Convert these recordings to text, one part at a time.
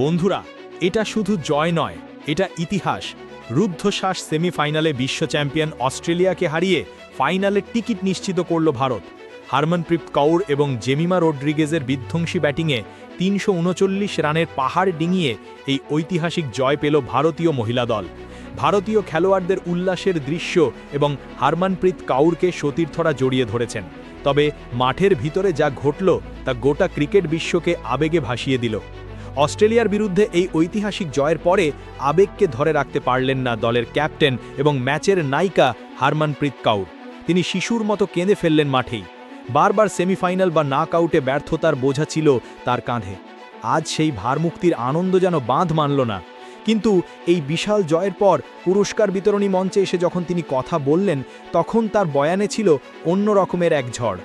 বন্ধুরা, এটা শুধু জয় নয়, এটা ইতিহাস। রুদ্ধশ্বাস সেমিফাইনালে বিশ্ব চ্যাম্পিয়ন অস্ট্রেলিয়াকে হারিয়ে ফাইনালের টিকিট নিশ্চিত করল ভারত। হারমনপ্রীত কৌর এবং জেমিমা রড্রিগেজের বিধ্বংসী ব্যাটিংয়ে ৩৩৯ রানের পাহাড় ডিঙিয়ে এই ঐতিহাসিক জয় পেল ভারতীয় মহিলা দল। ভারতীয় খেলোয়াড়দের উল্লাসের দৃশ্য এবং হারমনপ্রীত কৌরকে সতীর্থরা জড়িয়ে ধরেছেন। তবে মাঠের ভিতরে যা ঘটল তা গোটা ক্রিকেট বিশ্বকে আবেগে ভাসিয়ে দিল। অস্ট্রেলিয়ার বিরুদ্ধে এই ঐতিহাসিক জয়ের পরে আবেগকে ধরে রাখতে পারলেন না দলের ক্যাপ্টেন এবং ম্যাচের নায়িকা হারমনপ্রীত কৌর। তিনি শিশুর মতো কেঁদে ফেললেন মাঠেই। বারবার সেমিফাইনাল বা নকআউটে ব্যর্থতার বোঝা ছিল তার কাঁধে। আজ সেই ভারমুক্তির আনন্দ যেন বাঁধ মানল না। কিন্তু এই বিশাল জয়ের পর পুরস্কার বিতরণী মঞ্চে এসে যখন তিনি কথা বললেন, তখন তার বয়ানে ছিল অন্য রকমের এক ঝড়।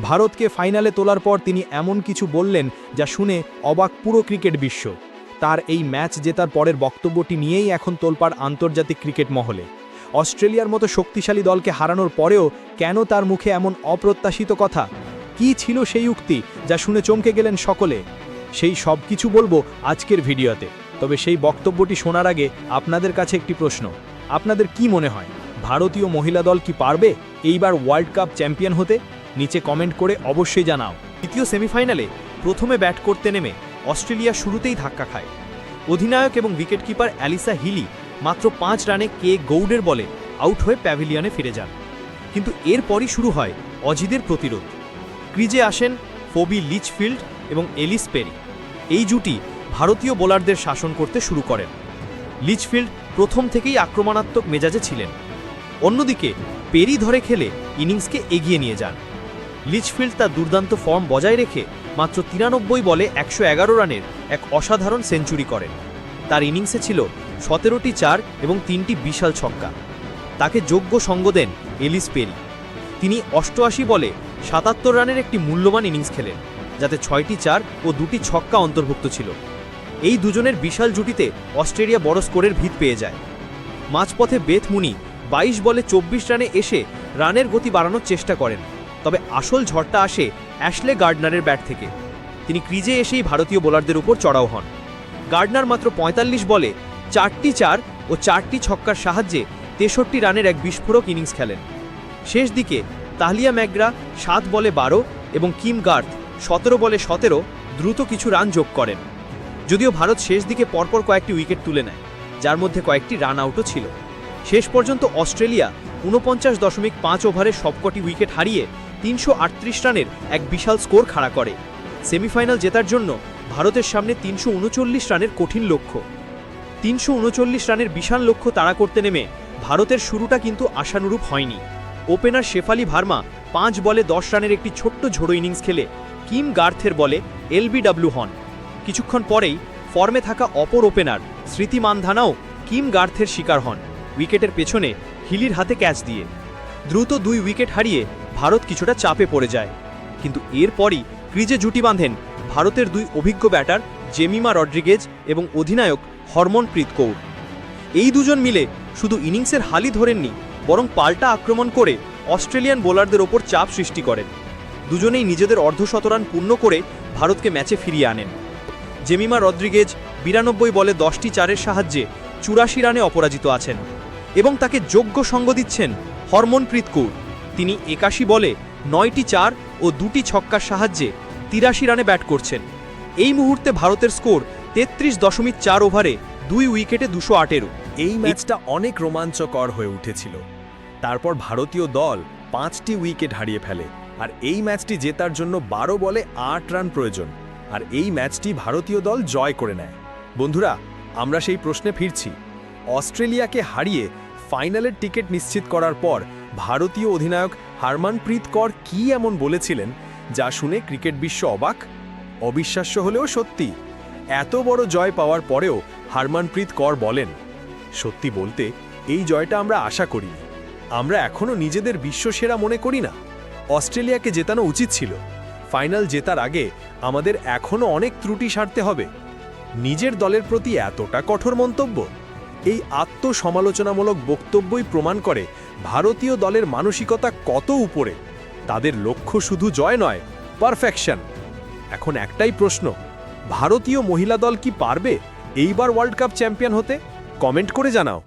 ভারতকে ফাইনালে তোলার পর তিনি এমন কিছু বললেন যা শুনে অবাক পুরো ক্রিকেট বিশ্ব। তার এই ম্যাচ জেতার পরের বক্তব্যটি নিয়েই এখন তোলপাড় আন্তর্জাতিক ক্রিকেট মহলে। অস্ট্রেলিয়ার মতো শক্তিশালী দলকে হারানোর পরেও কেন তার মুখে এমন অপ্রত্যাশিত কথা? কী ছিল সেই উক্তি যা শুনে চমকে গেলেন সকলে? সেই সব কিছু বলবো আজকের ভিডিওতে। তবে সেই বক্তব্যটি শোনার আগে আপনাদের কাছে একটি প্রশ্ন। আপনাদের কি মনে হয়, ভারতীয় মহিলা দল কি পারবে এইবার ওয়ার্ল্ড কাপ চ্যাম্পিয়ন হতে? নিচে কমেন্ট করে অবশ্যই জানাও। দ্বিতীয় সেমিফাইনালে প্রথমে ব্যাট করতে নেমে অস্ট্রেলিয়া শুরুতেই ধাক্কা খায়। অধিনায়ক এবং উইকেটকিপার অ্যালিসা হিলি মাত্র ৫ রানে কে গৌডের বলে আউট হয়ে প্যাভিলিয়নে ফিরে যান। কিন্তু এরপরই শুরু হয় অজিদের প্রতিরোধ। ক্রিজে আসেন ফবি লিচফিল্ড এবং এলিস পেরি। এই জুটি ভারতীয় বোলারদের শাসন করতে শুরু করেন। লিচফিল্ড প্রথম থেকেই আক্রমণাত্মক মেজাজে ছিলেন। অন্যদিকে পেরি ধরে খেলে ইনিংসকে এগিয়ে নিয়ে যান। লিচফিল্ড তার দুর্দান্ত ফর্ম বজায় রেখে মাত্র ৯৩ বলে ১১১ রানের এক অসাধারণ সেঞ্চুরি করেন। তার ইনিংসে ছিল ১৭টি ৪ এবং ৩টি বিশাল ছক্কা। তাকে যোগ্য সঙ্গ দেন এলিস পেরি। তিনি ৮৮ বলে ৭৭ রানের একটি মূল্যবান ইনিংস খেলেন, যাতে ৬টি ৪ ও ২টি ছক্কা অন্তর্ভুক্ত ছিল। এই দুজনের বিশাল জুটিতে অস্ট্রেলিয়া বড় স্কোরের ভিত পেয়ে যায়। মাঝপথে বেথ মুনি ২২ বলে ২৪ রানে এসে রানের গতি বাড়ানোর চেষ্টা করেন। তবে আসল ঝড়টা আসে অ্যাশলে গার্ডনারের ব্যাট থেকে। তিনি ক্রিজে এসেই ভারতীয় বোলারদের উপর চড়াও হন। গার্ডনার মাত্র ৪৫ বলে ৪টি ৪ ও ৪টি ছক্কার সাহায্যে ৬৩ রানের এক বিস্ফোরক ইনিংস খেলেন। শেষ দিকে তাহলিয়া ম্যাকগ্রা ৭ বলে ১২ এবং কিম গার্থ ১৭ বলে ১৭ দ্রুত কিছু রান যোগ করেন। যদিও ভারত শেষ দিকে পরপর কয়েকটি উইকেট তুলে নেয়, যার মধ্যে কয়েকটি রান আউটও ছিল। শেষ পর্যন্ত অস্ট্রেলিয়া ৪৯.৫ ওভারে সবকটি উইকেট হারিয়ে ৩৩৮ রানের এক বিশাল স্কোর খাড়া করে। সেমিফাইনাল জেতার জন্য ভারতের সামনে ৩৩৯ রানের কঠিন লক্ষ্য। ৩৩৯ রানের বিশাল লক্ষ্য তাড়া করতে নেমে ভারতের শুরুটা কিন্তু আশানুরূপ হয়নি। ওপেনার শেফালি ভার্মা ৫ বলে ১০ রানের একটি ছোট্ট ঝোড়ো ইনিংস খেলে কিম গার্থের বলে এলবিডব্লিউ হন। কিছুক্ষণ পরেই ফর্মে থাকা অপর ওপেনার স্মৃতি মানধানাও কিম গার্থের শিকার হন, উইকেটের পেছনে হিলির হাতে ক্যাচ দিয়ে। দ্রুত ২ উইকেট হারিয়ে ভারত কিছুটা চাপে পড়ে যায়। কিন্তু এরপরই ক্রিজে জুটি বাঁধেন ভারতের ২ অভিজ্ঞ ব্যাটার জেমিমা রড্রিগেজ এবং অধিনায়ক হরমনপ্রীত কৌর। এই দুজন মিলে শুধু ইনিংসের হালই ধরেননি, বরং পাল্টা আক্রমণ করে অস্ট্রেলিয়ান বোলারদের ওপর চাপ সৃষ্টি করেন। দুজনেই নিজেদের অর্ধশতরান পূর্ণ করে ভারতকে ম্যাচে ফিরিয়ে আনেন। জেমিমা রড্রিগেজ ৯২ বলে ১০টি ৪-এর সাহায্যে ৮৪ রানে অপরাজিত আছেন এবং তাকে যোগ্য সঙ্গ দিচ্ছেন হরমনপ্রীত কৌর। তিনি ৮১ বলে ৯টি ৪ ও ২টি ছক্কার সাহায্যে ৮৩ রানে ব্যাট করছেন। এই মুহূর্তে ভারতের স্কোর ৩৩.৪ ওভারে ২ উইকেটে ২১৮। এই ম্যাচটা অনেক রোমাঞ্চকর হয়ে উঠেছিল। তারপর ভারতীয় দল ৫টি উইকেট হারিয়ে ফেলে, আর এই ম্যাচটি জেতার জন্য ১২ বলে ৮ রান প্রয়োজন। আর এই ম্যাচটি ভারতীয় দল জয় করে নেয়। বন্ধুরা, আমরা সেই প্রশ্নে ফিরছি। অস্ট্রেলিয়াকে হারিয়ে ফাইনালের টিকিট নিশ্চিত করার পর ভারতীয় অধিনায়ক হারমনপ্রীত কৌর কী এমন বলেছিলেন যা শুনে ক্রিকেট বিশ্ব অবাক? অবিশ্বাস্য হলেও সত্যি। এত বড় জয় পাওয়ার পরেও হারমনপ্রীত কৌর বলেন, সত্যি বলতে এই জয়টা আমরা আশা করিনি। আমরা এখনও নিজেদের বিশ্বসেরা মনে করি না। অস্ট্রেলিয়াকে জেতানো উচিত ছিল। ফাইনাল জেতার আগে আমাদের এখনও অনেক ত্রুটি সারতে হবে। নিজের দলের প্রতি এতটা কঠোর মন্তব্য? এই আত্মসমালোচনামূলক বক্তব্যই প্রমাণ করে ভারতীয় দলের মানসিকতা কত উপরে। তাদের লক্ষ্য শুধু জয় নয়, পারফেকশন। এখন একটাই প্রশ্ন, ভারতীয় মহিলা দল কি পারবে এইবার ওয়ার্ল্ড কাপ চ্যাম্পিয়ন হতে? কমেন্ট করে জানাও।